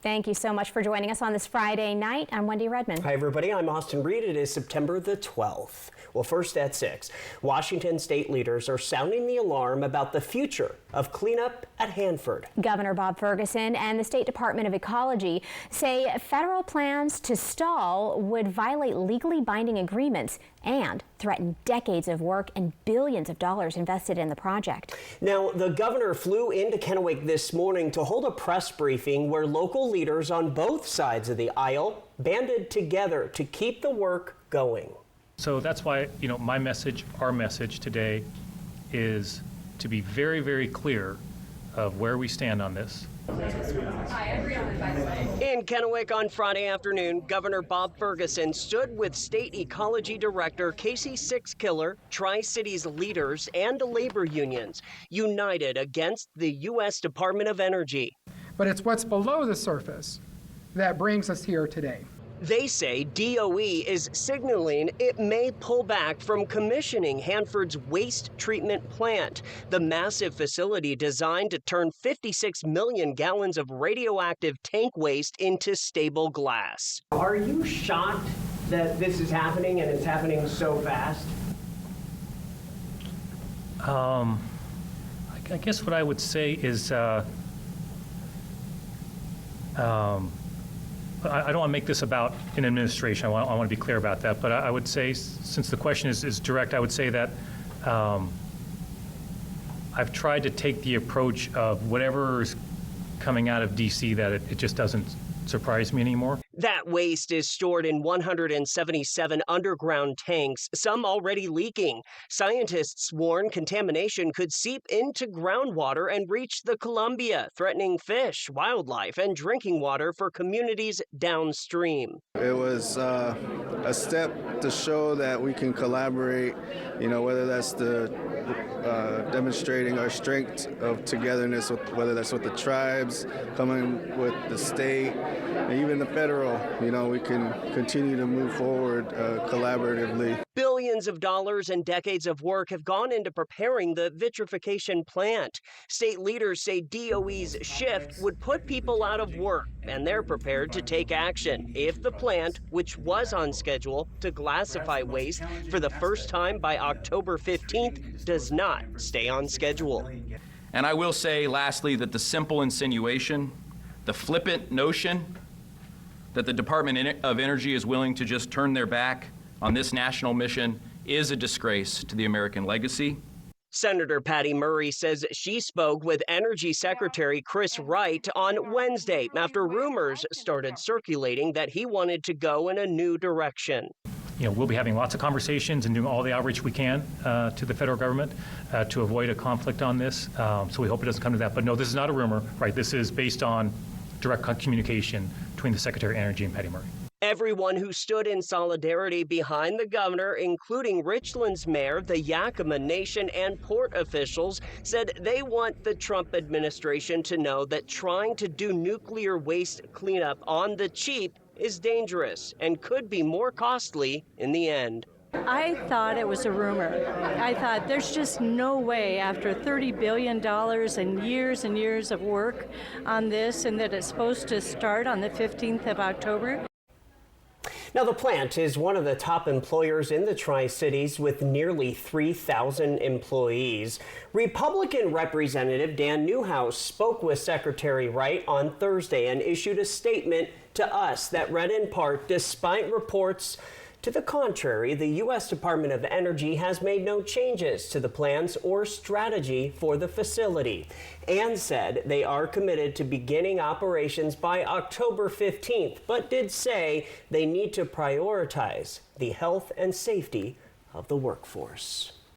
Thank you so much for joining us on this Friday night. I'm Wendy Redmond. Hi, everybody. I'm Austin Reed. It is September the 12th. Well, first at 6, Washington state leaders are sounding the alarm about the future of cleanup at Hanford. Governor Bob Ferguson and the State Department of Ecology say federal plans to stall would violate legally binding agreements and threaten decades of work and billions of dollars invested in the project. Now, the governor flew into Kennewick this morning to hold a press briefing where local leaders on both sides of the aisle banded together to keep the work going. So that's why, my message, our message today is to be very, very clear of where we stand on this. In Kennewick on Friday afternoon, Governor Bob Ferguson stood with State Ecology Director Casey Sixkiller, Tri-Cities leaders, and labor unions, united against the U.S. Department of Energy. But it's what's below the surface that brings us here today. They say DOE is signaling it may pull back from commissioning Hanford's waste treatment plant, the massive facility designed to turn 56 million gallons of radioactive tank waste into stable glass. Are you shocked that this is happening and it's happening so fast? I guess what I would say is I don't want to make this about an administration. I want to be clear about that. But I would say, since the question is direct, I would say that I've tried to take the approach of whatever is coming out of D.C. that it just doesn't surprise me anymore. That waste is stored in 177 underground tanks, some already leaking. Scientists warn contamination could seep into groundwater and reach the Columbia, threatening fish, wildlife, and drinking water for communities downstream. It was a step to show that we can collaborate, whether that's demonstrating our strength of togetherness, whether that's with the tribes, coming with the state, and even the federal, we can continue to move forward collaboratively. Billions of dollars and decades of work have gone into preparing the vitrification plant. State leaders say DOE's shift would put people out of work, and they're prepared to take action if the plant, which was on schedule to glassify waste for the first time by October 15th, does not stay on schedule. And I will say, lastly, that the simple insinuation, the flippant notion that the Department of Energy is willing to just turn their back on this national mission is a disgrace to the American legacy. Senator Patty Murray says she spoke with Energy Secretary Chris Wright on Wednesday after rumors started circulating that he wanted to go in a new direction. We'll be having lots of conversations and doing all the outreach we can to the federal government to avoid a conflict on this. So we hope it doesn't come to that. But no, this is not a rumor, right? This is based on direct communication between the Secretary of Energy and Patty Murray. Everyone who stood in solidarity behind the governor, including Richland's mayor, the Yakima Nation, and port officials, said they want the Trump administration to know that trying to do nuclear waste cleanup on the cheap is dangerous and could be more costly in the end. I thought it was a rumor. I thought there's just no way after $30 billion and years of work on this, and that it's supposed to start on the 15th of October. Now, the plant is one of the top employers in the Tri-Cities with nearly 3,000 employees. Republican Representative Dan Newhouse spoke with Secretary Wright on Thursday and issued a statement to us that read in part, despite reports to the contrary, the U.S. Department of Energy has made no changes to the plans or strategy for the facility and said they are committed to beginning operations by October 15th, but did say they need to prioritize the health and safety of the workforce.